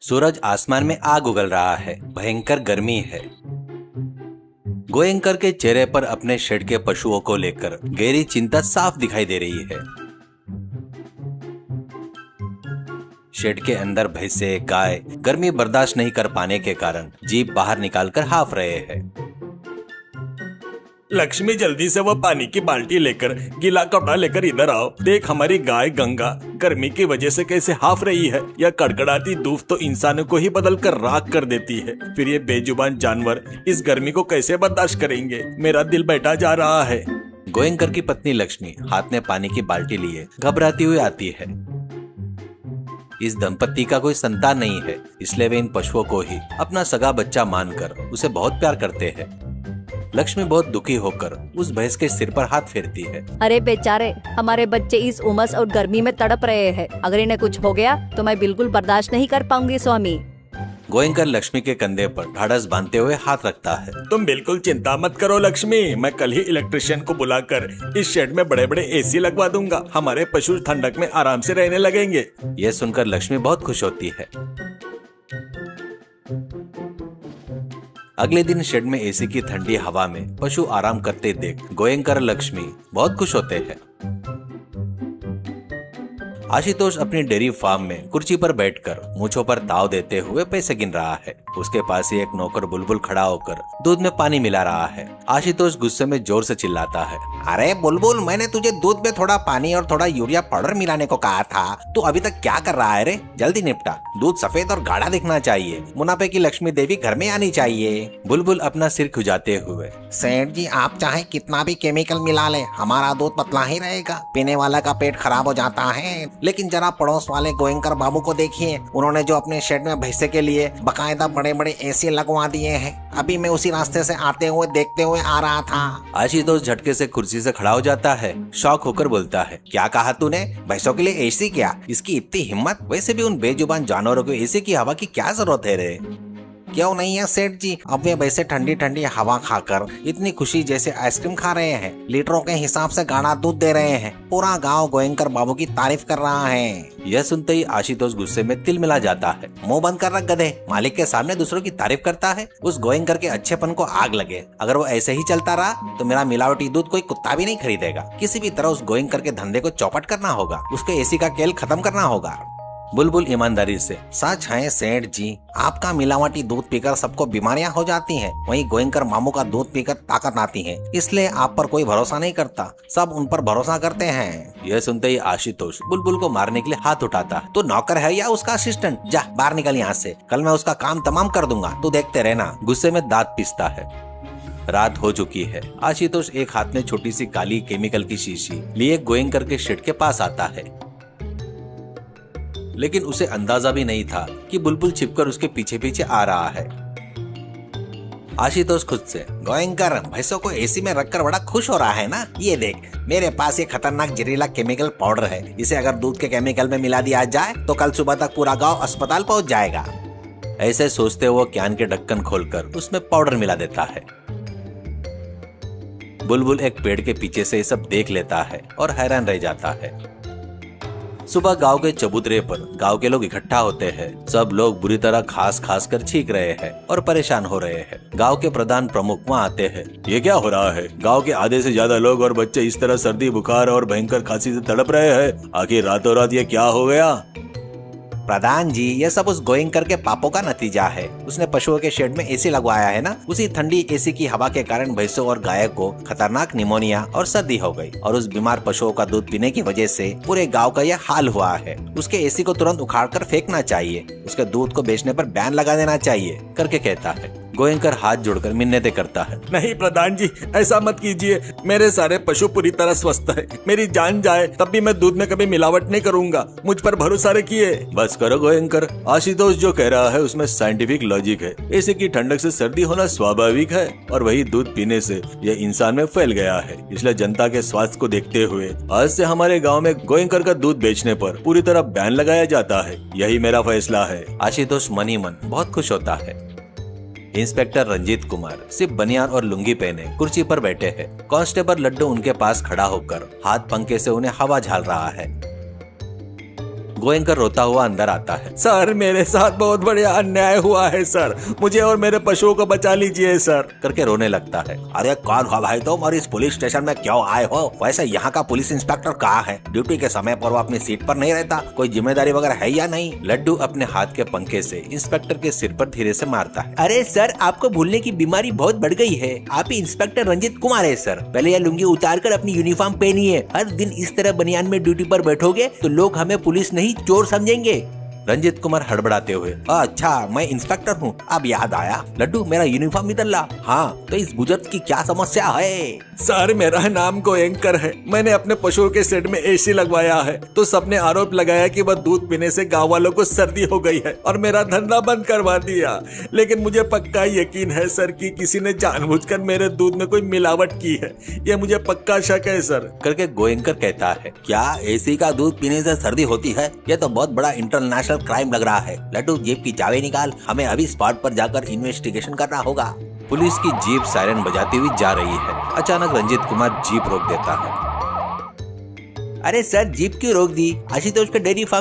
सूरज आसमान में आग उगल रहा है। भयंकर गर्मी है। गोयंकर के चेहरे पर अपने शेड के पशुओं को लेकर गहरी चिंता साफ दिखाई दे रही है। शेड के अंदर भैंसे गाय गर्मी बर्दाश्त नहीं कर पाने के कारण जीभ बाहर निकालकर हाँफ रहे हैं। लक्ष्मी, जल्दी से वो पानी की बाल्टी लेकर गीला कपड़ा लेकर इधर आओ। देख, हमारी गाय गंगा गर्मी की वजह से कैसे हाफ रही है। यह कड़कड़ाती धूप तो इंसानों को ही बदल कर राख कर देती है। फिर ये बेजुबान जानवर इस गर्मी को कैसे बर्दाश्त करेंगे। मेरा दिल बैठा जा रहा है। गोयंकर की पत्नी लक्ष्मी हाथ में पानी की बाल्टी लिए घबराती हुई आती है। इस दंपत्ति का कोई संतान नहीं है, इसलिए वे इन पशुओं को ही अपना सगा बच्चा मानकर उसे बहुत प्यार करते हैं। लक्ष्मी बहुत दुखी होकर उस भैंस के सिर पर हाथ फेरती है। अरे बेचारे, हमारे बच्चे इस उमस और गर्मी में तड़प रहे हैं। अगर इन्हें कुछ हो गया तो मैं बिल्कुल बर्दाश्त नहीं कर पाऊंगी स्वामी। गोयंकर लक्ष्मी के कंधे पर ढाढ़स बांधते हुए हाथ रखता है। तुम बिल्कुल चिंता मत करो लक्ष्मी, मैं कल ही इलेक्ट्रिशियन को बुलाकर इस शेड में बड़े बड़े एसी लगवा दूंगा। हमारे पशु ठंडक में आराम से रहने लगेंगे। यह सुनकर लक्ष्मी बहुत खुश होती है। अगले दिन शेड में एसी की ठंडी हवा में पशु आराम करते देख गोयंकर और लक्ष्मी बहुत खुश होते हैं। आशुतोष अपनी डेयरी फार्म में कुर्सी पर बैठकर मूंछों पर ताव देते हुए पैसे गिन रहा है। उसके पास ही एक नौकर बुलबुल खड़ा होकर दूध में पानी मिला रहा है। आशुतोष गुस्से में जोर से चिल्लाता है, अरे बुलबुल, मैंने तुझे दूध में थोड़ा पानी और थोड़ा यूरिया पाउडर मिलाने को कहा था। तू अभी तक क्या कर रहा है रे? जल्दी निपटा। दूध सफेद और गाढ़ा दिखना चाहिए। मुनाफे की लक्ष्मी देवी घर में आनी चाहिए। बुलबुल अपना सिर खुजाते हुए, सेठ जी, आप चाहे कितना भी केमिकल मिला ले, हमारा दूध पतला ही रहेगा। पीने वाला का पेट खराब हो जाता है। लेकिन जरा पड़ोस वाले गोयंकर बाबू को देखिए, उन्होंने जो अपने शेड में भैंसे के लिए बकायदा बड़े बड़े एसी लगवा दिए हैं। अभी मैं उसी रास्ते से आते हुए देखते हुए आ रहा था। आशुतोष झटके से कुर्सी से खड़ा हो जाता है। शॉक होकर बोलता है, क्या कहा तूने? भैंसों के लिए एसी क्या? इसकी इतनी हिम्मत? वैसे भी उन बेजुबान जानवरों को एसी की हवा की क्या जरूरत है रे? क्यों नहीं है सेठ जी? अब वे वैसे ठंडी ठंडी हवा खाकर इतनी खुशी जैसे आइसक्रीम खा रहे हैं। लीटरों के हिसाब से गाढ़ा दूध दे रहे हैं। पूरा गांव गोयंकर बाबू की तारीफ कर रहा है। यह सुनते ही आशुतोष गुस्से में तिल मिला जाता है। मुंह बंद कर रख गधे, मालिक के सामने दूसरों की तारीफ करता है। उस गोयंकर के अच्छेपन को आग लगे। अगर वो ऐसे ही चलता रहा तो मेरा मिलावटी दूध कोई कुत्ता भी नहीं खरीदेगा। किसी भी तरह उस गोयंकर के धंधे को चौपट करना होगा। उसके एसी का खेल खत्म करना होगा। बुलबुल ईमानदारी से, सच है सेठ जी, आपका मिलावटी दूध पीकर सबको बीमारियां हो जाती हैं। वहीं गोयंकर मामू का दूध पीकर ताकत आती है। इसलिए आप पर कोई भरोसा नहीं करता, सब उन पर भरोसा करते हैं। यह सुनते ही आशुतोष बुलबुल को मारने के लिए हाथ उठाता है। तो नौकर है या उसका असिस्टेंट? जा बाहर निकल यहाँ से। कल मैं उसका काम तमाम कर दूंगा, तू देखते रहना। गुस्से में दांत पीसता है। रात हो चुकी है। आशुतोष एक हाथ में छोटी सी काली केमिकल की शीशी लिए गोयंकर के शेड के पास आता है, लेकिन उसे अंदाजा भी नहीं था कि बुलबुल छिपकर उसके पीछे पीछे आ रहा है। आशुतोष खुद से, गोयंकर भैंसों को एसी में रखकर बड़ा खुश हो रहा है ना? ये देख, मेरे पास ये खतरनाक जहरीला केमिकल पाउडर है। इसे अगर दूध के केमिकल में मिला दिया जाए तो कल सुबह तक पूरा गांव अस्पताल पहुंच जाएगा। ऐसे सोचते वो कैन के ढक्कन खोलकर उसमें पाउडर मिला देता है। बुलबुल एक पेड़ के पीछे से ये सब देख लेता है और हैरान रह जाता है। सुबह गांव के चबूतरे पर गांव के लोग इकट्ठा होते हैं। सब लोग बुरी तरह खास खास कर छींक रहे हैं और परेशान हो रहे हैं। गांव के प्रधान प्रमुख वहां आते हैं। ये क्या हो रहा है? गांव के आधे से ज्यादा लोग और बच्चे इस तरह सर्दी, बुखार और भयंकर खांसी से तड़प रहे हैं। आखिर रातों रात ये क्या हो गया? प्रधान जी, ये सब उस गोयंकर के पापों का नतीजा है। उसने पशुओं के शेड में एसी लगवाया है ना। उसी ठंडी एसी की हवा के कारण भैंसों और गाय को खतरनाक निमोनिया और सर्दी हो गई और उस बीमार पशुओं का दूध पीने की वजह से पूरे गांव का यह हाल हुआ है। उसके एसी को तुरंत उखाड़कर फेंकना चाहिए। उसके दूध को बेचने पर बैन लगा देना चाहिए, करके कहता है। गोयंकर हाथ जोड़कर मिन्नतें करता है। नहीं प्रधान जी, ऐसा मत कीजिए। मेरे सारे पशु पूरी तरह स्वस्थ है। मेरी जान जाए तब भी मैं दूध में कभी मिलावट नहीं करूंगा। मुझ पर भरोसा रखिए। बस करो गोयंकर, आशुतोष जो कह रहा है उसमें साइंटिफिक लॉजिक है। एसी की ठंडक से सर्दी होना स्वाभाविक है और वही दूध पीने से यह इंसान में फैल गया है। इसलिए जनता के स्वास्थ्य को देखते हुए आज से हमारे गाँव में गोयंकर का दूध बेचने पर पूरी तरह बैन लगाया जाता है। यही मेरा फैसला है। आशुतोष मन ही मन बहुत खुश होता है। इंस्पेक्टर रंजीत कुमार सिर्फ बनियान और लुंगी पहने कुर्सी पर बैठे हैं। कांस्टेबल लड्डू उनके पास खड़ा होकर हाथ पंखे से उन्हें हवा झाल रहा है। गोयंकर रोता हुआ अंदर आता है। सर मेरे साथ बहुत बड़ा अन्याय हुआ है सर, मुझे और मेरे पशुओं को बचा लीजिए सर। करके रोने लगता है। अरे कौन हो भाई तुम और इस पुलिस स्टेशन में क्यों आए हो? वैसे यहाँ का पुलिस इंस्पेक्टर कहाँ है? ड्यूटी के समय पर वो अपनी सीट पर नहीं रहता? कोई जिम्मेदारी वगैरह है या नहीं? लड्डू अपने हाथ के पंखे से इंस्पेक्टर के सिर पर धीरे से मारता है। अरे सर, आपको भूलने की बीमारी बहुत बढ़ गई है। आप ही इंस्पेक्टर रंजित कुमार है सर। पहले यह लुंगी उतार कर अपनी यूनिफॉर्म पहनिए। हर दिन इस तरह बनियान में ड्यूटी पर बैठोगे तो लोग हमें पुलिस नहीं चोर समझेंगे। रंजित कुमार हड़बड़ाते हुए, अच्छा मैं इंस्पेक्टर हूँ, अब याद आया। लड्डू मेरा यूनिफॉर्म इधर ला। हाँ तो इस बुजुर्ग की क्या समस्या है? सर मेरा नाम गोयंकर है, मैंने अपने पशुओं के शेड में एसी लगवाया है, तो सबने आरोप लगाया कि वह दूध पीने से गाँव वालों को सर्दी हो गई है और मेरा धंधा बंद करवा दिया। लेकिन मुझे पक्का यकीन है सर कि किसी ने जानबूझकर मेरे दूध में कोई मिलावट की है, ये मुझे पक्का शक है सर। करके गोयंकर कहता है, क्या एसी का दूध पीने से सर्दी होती है? यह तो बहुत बड़ा इंटरनेशनल क्राइम लग रहा है। लड्डू जेब की चाबी निकाल, हमें अभी स्पॉट पर जाकर इन्वेस्टिगेशन करना होगा। पुलिस की जीप सायरन बजाती हुई जा रही है। अचानक रंजित कुमार जीप रोक देता है। अरे सर, जीप क्यों रोक दी? आशुतोष का डेयरी फार्म